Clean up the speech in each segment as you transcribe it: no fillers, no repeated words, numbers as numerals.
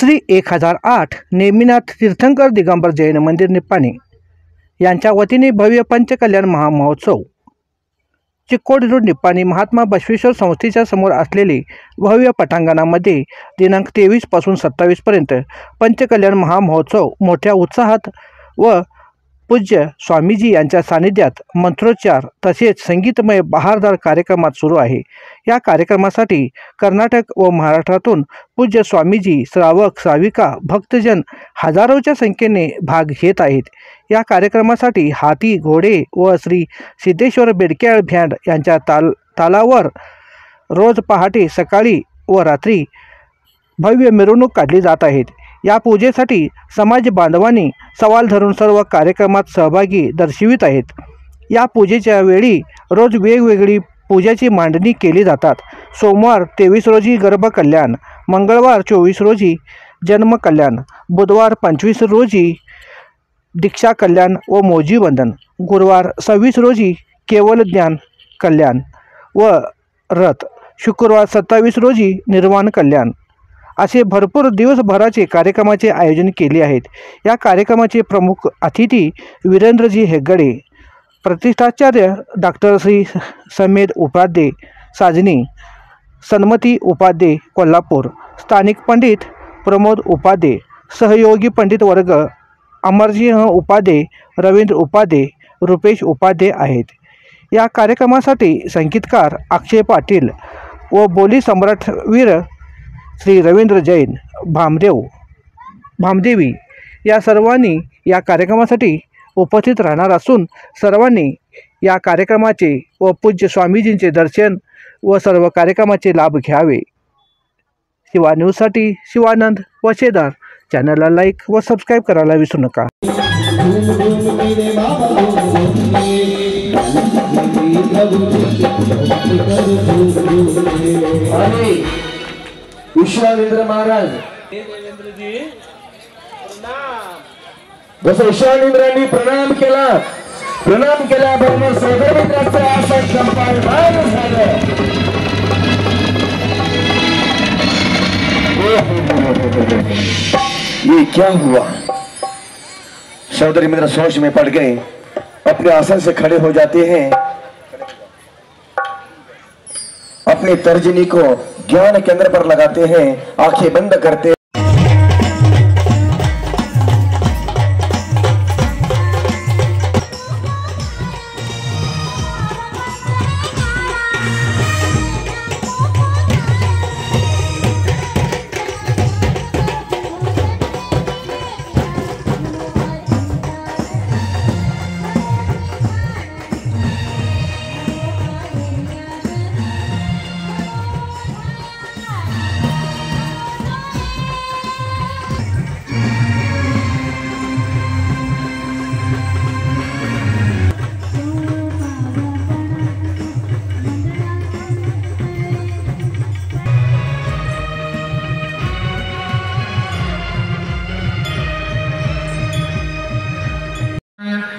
श्री 1008 नेमिनाथ तीर्थंकर दिगंबर जैन मंदिर निप्पाणी यांच्या वतीने भव्य पंचकल्याण महामहोत्सव चिक्कोडी रोड निप्पाणी महात्मा बसवेश्वर संस्थेच्या समोर असलेले भव्य पटांगणामध्ये दिनांक 23 पासून 27 पर्यंत पंचकल्याण महामहोत्सव मोठ्या उत्साहात व पूज्य स्वामीजी यांच्या सानिध्यात मंत्रोच्चार तसेच संगीतमय बहारदार कार्यक्रमात सुरू आहे। या कार्यक्रमासाठी कर्नाटक व महाराष्ट्रातून पूज्य स्वामीजी श्रावक श्राविका भक्तजन हजारोच्या संख्येने भाग घेत आहेत। या कार्यक्रमासाठी हाती घोडे व श्री सिद्धेश्वर बेडक्याळ बँड यांच्या तालावर रोज पहाटे सकाळी व रात्री भव्य मिरवणूक काढली जात आहेत। या पूजेसाठी समाज बांधवांनी सवाल धरून सर्व कार्यक्रमात सहभागी दर्शवित आहेत। या पूजेच्या वेळी रोज वेगवेगळी पूजाची मांडणी केली जातात। सोमवार 23 रोजी गर्भ कल्याण, मंगळवार 24 रोजी जन्म कल्याण, बुधवार 25 रोजी दीक्षा कल्याण व मोजी वंदन, गुरुवार 26 रोजी केवल ज्ञान कल्याण व रथ, शुक्रवार 27 रोजी निर्वाण कल्याण असे भरपूर दिवसभराचे कार्यक्रमाचे आयोजन केले आहेत। या कार्यक्रमाचे प्रमुख अतिथी वीरेंद्रजी हेगडे, प्रतिष्ठाचार्य डॉक्टर श्री समेद उपाध्ये साजनी, सन्मती उपाध्ये कोल्हापूर, स्थानिक पंडित प्रमोद उपाध्ये, सहयोगी पंडित वर्ग अमरसिंह उपाध्ये, रवींद्र उपाध्ये, रुपेश उपाध्ये आहेत। या कार्यक्रमासाठी संगीतकार अक्षय पाटील व बोली सम्राट वीर श्री रवींद्र जैन भामदेवी या सर्वांनी या कार्यक्रमासाठी उपस्थित राहणार असून सर्वांनी या कार्यक्रमाचे व पूज्य स्वामीजींचे दर्शन व सर्व कार्यक्रमाचे लाभ घ्यावे। शिवा न्यूजसाठी शिवानंद वशेदार। चॅनलला लाईक व सबस्क्राईब करायला विसरू नका। विश्वामित्र महाराज जसं विश्वामित्रांनी प्रणाम केल्याबरोबर सदर मित्राचं आसन संपादन झालं। ये क्या हुआ? सौदरी मित्र सोच में पड़ गए, अपने आसन से खड़े हो जाते हैं, अपनी तर्जनी को ज्ञान केंद्र पर लगाते हैं, आंखें बंद करते हैं।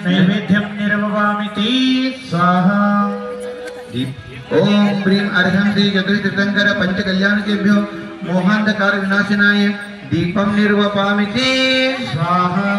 नैवेद्यं निर्ववामिति स्वाहा। ओम प्रीम अर्घं श्री चतुर्थीर्थंकर पंचकल्याणकेभ्यो मोहांधकार विनाशनाय दीपं निर्वपामिति स्वाहा।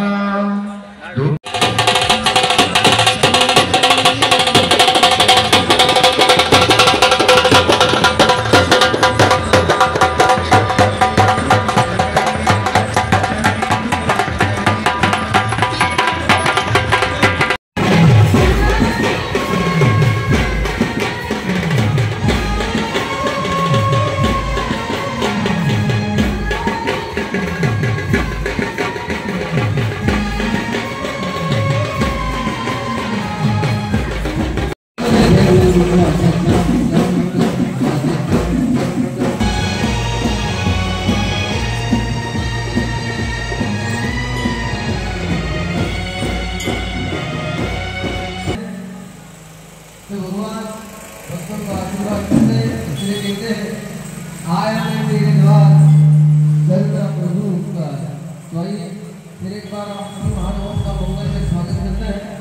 फिर एक बार आप सभी महानुभावों का मंगल से स्वागत करते हैं।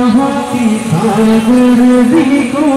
हाथी सागर को